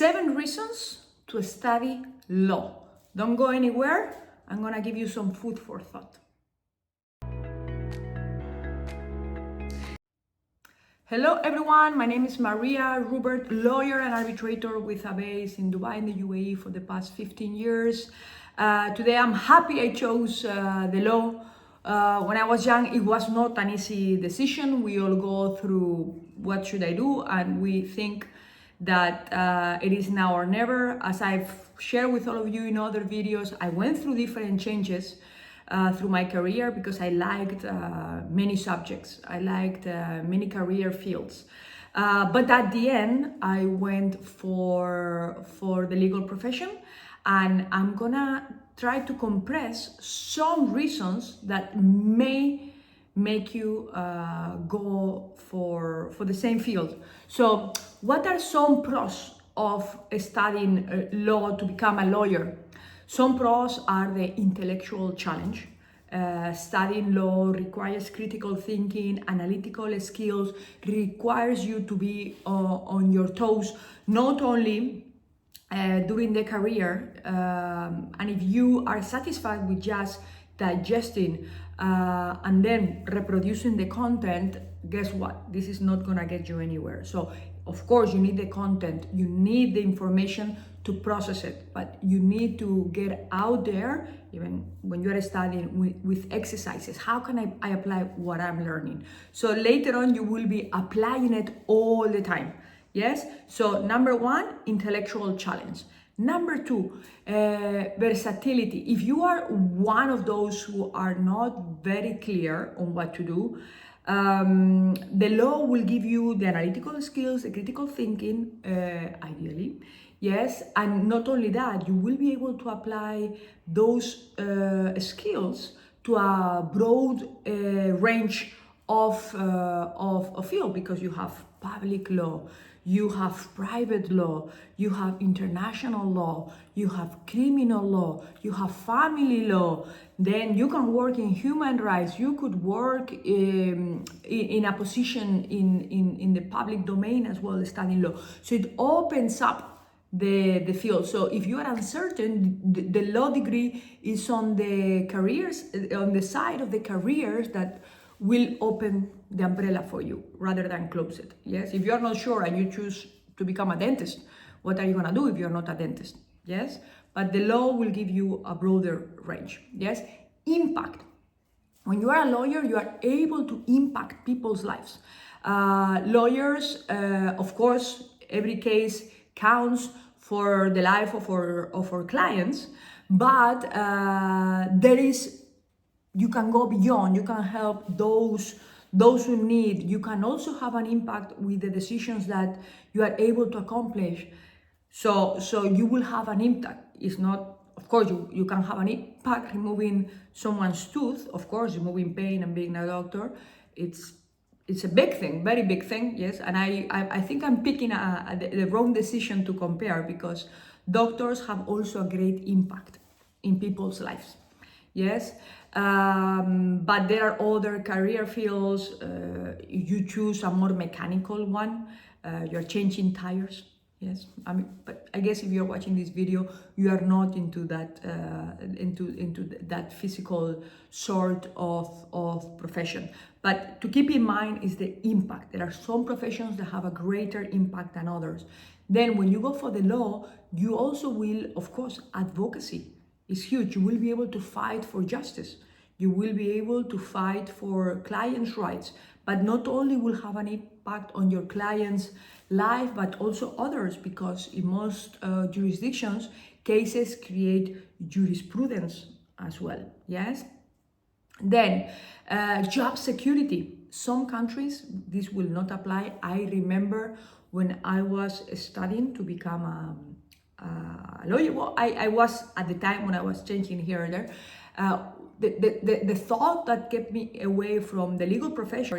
7 reasons to study law. Don't go anywhere. I'm gonna give you some food for thought. Hello everyone, my name is Maria Rubert, lawyer and arbitrator with a base in Dubai in the UAE for the past 15 years. Today I'm happy I chose the law. When I was young, it was not an easy decision. We all go through what should I do, and we think that it is now or never. As I've shared with all of you in other videos, I went through different changes through my career because I liked many subjects. I liked many career fields. But at the end, I went for the legal profession, and I'm gonna try to compress some reasons that may make you go for the same field. So what are some pros of studying law to become a lawyer? Some pros are the intellectual challenge. Studying law requires critical thinking, analytical skills, requires you to be on your toes, not only during the career, and if you are satisfied with just digesting and then reproducing the content, guess what? This is not gonna get you anywhere. So of course you need the content, you need the information to process it, but you need to get out there, even when you're studying, with exercises. How can I apply what I'm learning? So later on you will be applying it all the time. Yes, so number 1, intellectual challenge. Number 2, versatility. If you are one of those who are not very clear on what to do, the law will give you the analytical skills, the critical thinking, ideally. Yes, and not only that, you will be able to apply those skills to a broad range of field, because you have public law, you have private law, you have international law, you have criminal law, you have family law. Then you can work in human rights, you could work in a position in the public domain as well, studying law. So it opens up the field. So if you are uncertain, the law degree is on the careers, on the side of the careers that will open the umbrella for you rather than close it. Yes, if you're not sure and you choose to become a dentist, what are you gonna do if you're not a dentist? Yes, but the law will give you a broader range. Yes, impact. When you are a lawyer, you are able to impact people's lives. Lawyers, of course, every case counts for the life of our clients, but you can go beyond. You can help those who need. You can also have an impact with the decisions that you are able to accomplish. So you will have an impact. It's not, of course, you can have an impact removing someone's tooth. Of course, removing pain and being a doctor, it's a big thing, very big thing, yes. And I think I'm picking the wrong decision to compare, because doctors have also a great impact in people's lives, yes. But there are other career fields. You choose a more mechanical one. You're changing tires, yes. I mean, but I guess if you're watching this video, you are not into that into that physical sort of profession. But to keep in mind is the impact. There are some professions that have a greater impact than others. Then when you go for the law, you also will, of course, advocacy is huge. You will be able to fight for justice. You will be able to fight for clients' rights, but not only will have an impact on your client's life, but also others, because in most jurisdictions, cases create jurisprudence as well, yes? Then, job security. Some countries, this will not apply. I remember when I was studying to become a lawyer. Well, I was, at the time when I was changing here and there, the thought that kept me away from the legal profession,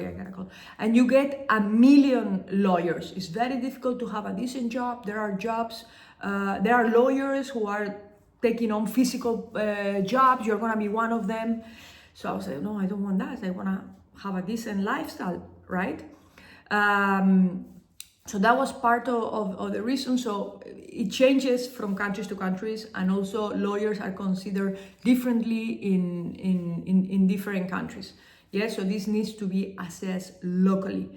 and you get 1 million lawyers. It's very difficult to have a decent job. There are jobs, there are lawyers who are taking on physical jobs. You're gonna be one of them. So I was like, no, I don't want that. I wanna have a decent lifestyle, right? So that was part of the reason. So it changes from countries to countries, and also lawyers are considered differently in different countries. Yes, so this needs to be assessed locally.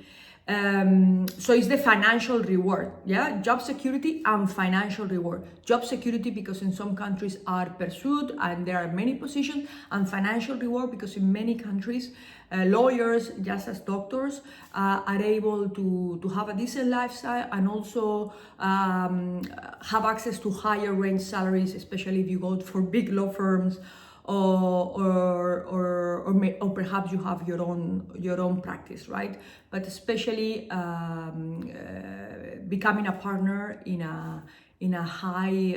So it's the financial reward, yeah, job security and financial reward. Job security because in some countries are pursued and there are many positions, and financial reward because in many countries lawyers, just as doctors, are able to have a decent lifestyle and also have access to higher range salaries, especially if you go for big law firms, or perhaps you have your own practice, right? But especially becoming a partner in a high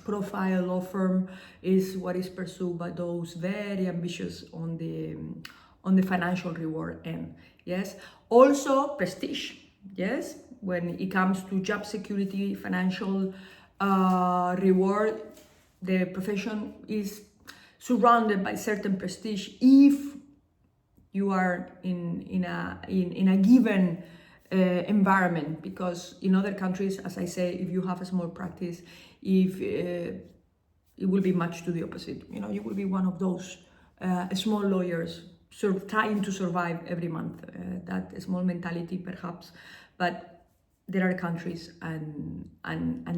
profile law firm is what is pursued by those very ambitious on the financial reward end. Yes, also prestige. Yes, when it comes to job security, financial reward, the profession is surrounded by certain prestige if you are in a given environment, because in other countries, as I say, if you have a small practice, if it will be much to the opposite. You will be one of those small lawyers trying to survive every month. That small mentality, perhaps, but there are countries and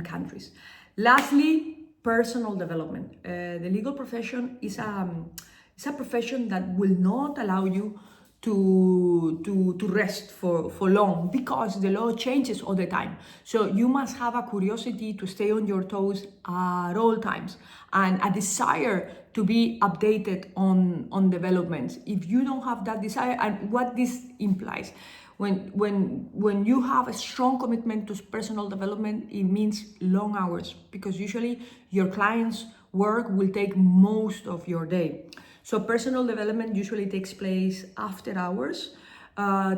countries. Lastly, personal development. The legal profession is a profession that will not allow you to rest for long, because the law changes all the time. So you must have a curiosity to stay on your toes at all times, and a desire to be updated on developments. If you don't have that desire, and what this implies, when you have a strong commitment to personal development, it means long hours, because usually your clients' work will take most of your day. So personal development usually takes place after hours,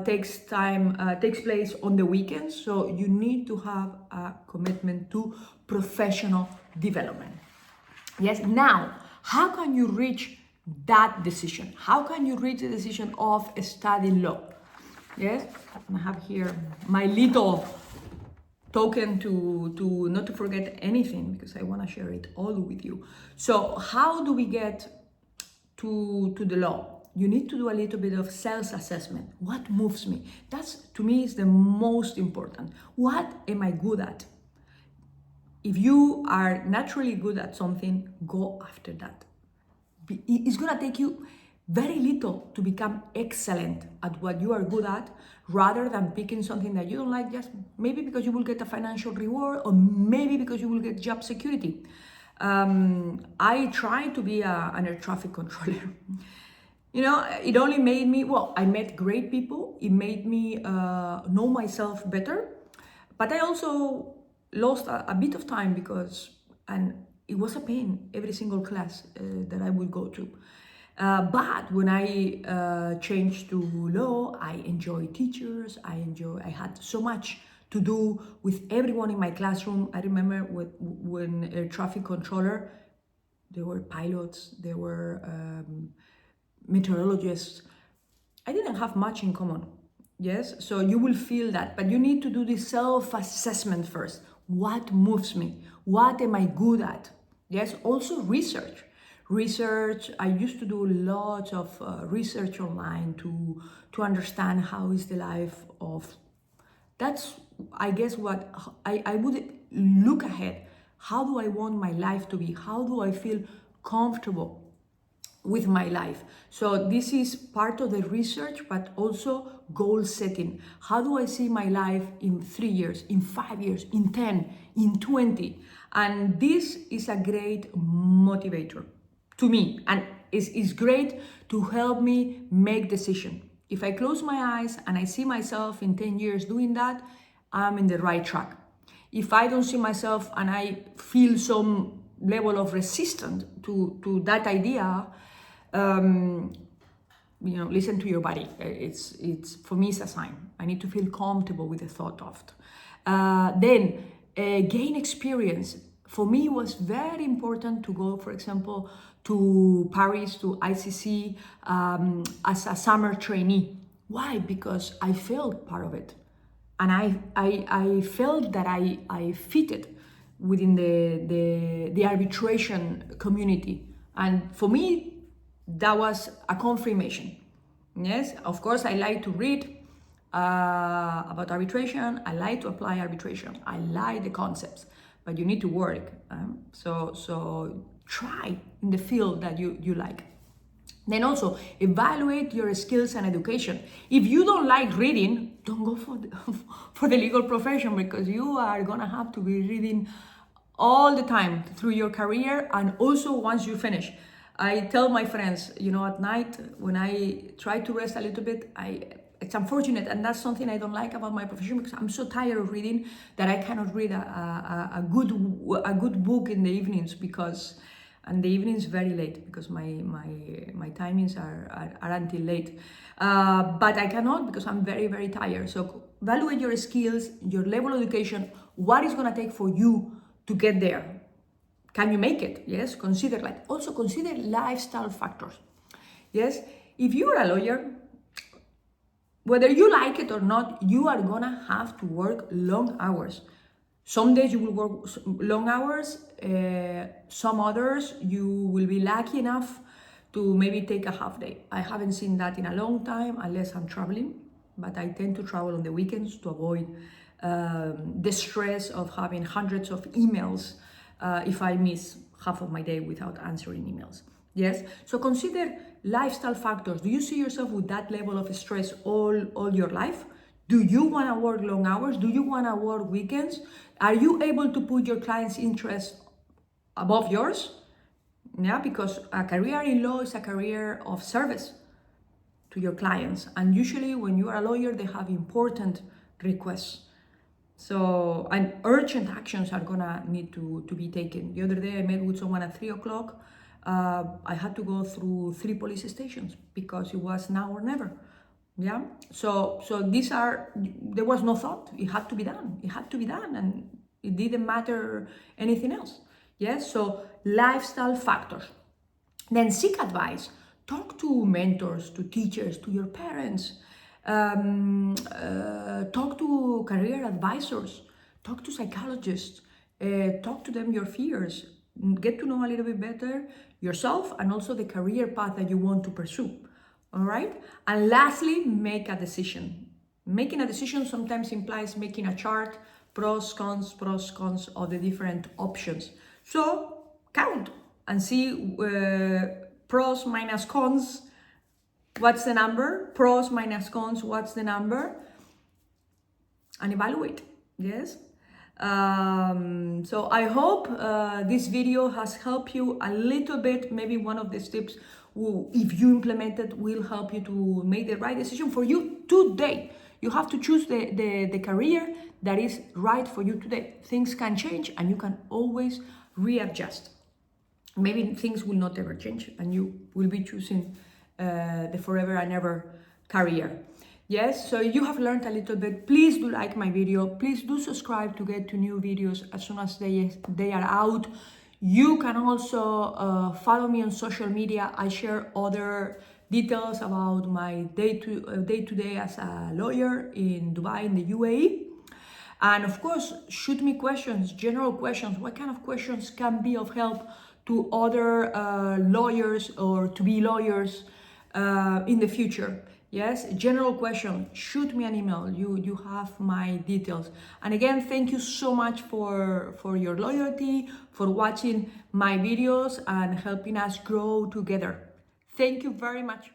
takes place on the weekends. So you need to have a commitment to professional development. Yes. Now, how can you reach that decision? How can you reach the decision of studying law? Yes, I have here my little token to not to forget anything, because I want to share it all with you. So how do we get to the law? You need to do a little bit of self-assessment. What moves me? That's, to me, is the most important. What am I good at? If you are naturally good at something, go after that. It's going to take you very little to become excellent at what you are good at, rather than picking something that you don't like, just maybe because you will get a financial reward, or maybe because you will get job security. I tried to be an air traffic controller. It only made me, I met great people. It made me know myself better. But I also lost a bit of time and it was a pain every single class that I would go to. But when I changed to law, I enjoy teachers. I had so much to do with everyone in my classroom. I remember when a traffic controller, there were pilots, there were meteorologists. I didn't have much in common. Yes, so you will feel that, but you need to do this self-assessment first. What moves me? What am I good at? Yes, also research. I used to do lots of research online to understand how is the life of. That's, I guess, what I would look ahead. How do I want my life to be? How do I feel comfortable with my life? So this is part of the research, but also goal setting. How do I see my life in 3 years, in 5 years, in 10, in 20? And this is a great motivator to me, and is great to help me make decisions. If I close my eyes and I see myself in 10 years doing that, I'm in the right track. If I don't see myself and I feel some level of resistance to that idea, listen to your body. It's for me, it's a sign. I need to feel comfortable with the thought of it. Then gain experience. For me, it was very important to go, for example, to Paris, to ICC, as a summer trainee. Why? Because I felt part of it. And I felt that I fitted within the arbitration community. And for me, that was a confirmation. Yes, of course, I like to read about arbitration. I like to apply arbitration. I like the concepts, but you need to work. So try in the field that you like. Then also evaluate your skills and education. If you don't like reading, don't go for the legal profession, because you are gonna have to be reading all the time through your career, and also once you finish. I tell my friends, at night when I try to rest a little bit, it's unfortunate, and that's something I don't like about my profession, because I'm so tired of reading that I cannot read a good book in the evenings, and the evenings very late, because my timings are until late. But I cannot, because I'm very, very tired. So evaluate your skills, your level of education, what is gonna take for you to get there. Can you make it? Yes, consider lifestyle factors. Yes, if you're a lawyer, whether you like it or not, you are gonna have to work long hours. Some days you will work long hours, some others you will be lucky enough to maybe take a half day. I haven't seen that in a long time, unless I'm traveling, but I tend to travel on the weekends to avoid the stress of having hundreds of emails if I miss half of my day without answering emails. Yes, so consider lifestyle factors. Do you see yourself with that level of stress all your life? Do you want to work long hours? Do you want to work weekends? Are you able to put your client's interests above yours? Yeah, because a career in law is a career of service to your clients. And usually when you are a lawyer, they have important requests. So, and urgent actions are gonna need to be taken. The other day I met with someone at 3 o'clock. I had to go through 3 police stations because it was now or never. Yeah. So there was no thought. It had to be done. It had to be done, and it didn't matter anything else. Yes. So lifestyle factors. Then seek advice. Talk to mentors, to teachers, to your parents. Talk to career advisors, talk to psychologists, talk to them your fears, get to know a little bit better yourself and also the career path that you want to pursue. All right. And lastly, make a decision. Making a decision sometimes implies making a chart, pros, cons of the different options. So count and see pros minus cons. What's the number? Pros minus cons, what's the number? And evaluate, yes? So I hope this video has helped you a little bit. Maybe one of these tips, if you implement it, will help you to make the right decision for you today. You have to choose the career that is right for you today. Things can change and you can always readjust. Maybe things will not ever change and you will be choosing the forever and ever career. Yes, so you have learned a little bit. Please do like my video. Please do subscribe to get to new videos as soon as they are out. You can also follow me on social media. I share other details about my day-to-day as a lawyer in Dubai, in the UAE. And of course, shoot me questions, general questions. What kind of questions can be of help to other lawyers or to-be lawyers in the future? Yes, general question, shoot me an email. You have my details. And again, thank you so much for your loyalty, for watching my videos and helping us grow together. Thank you very much.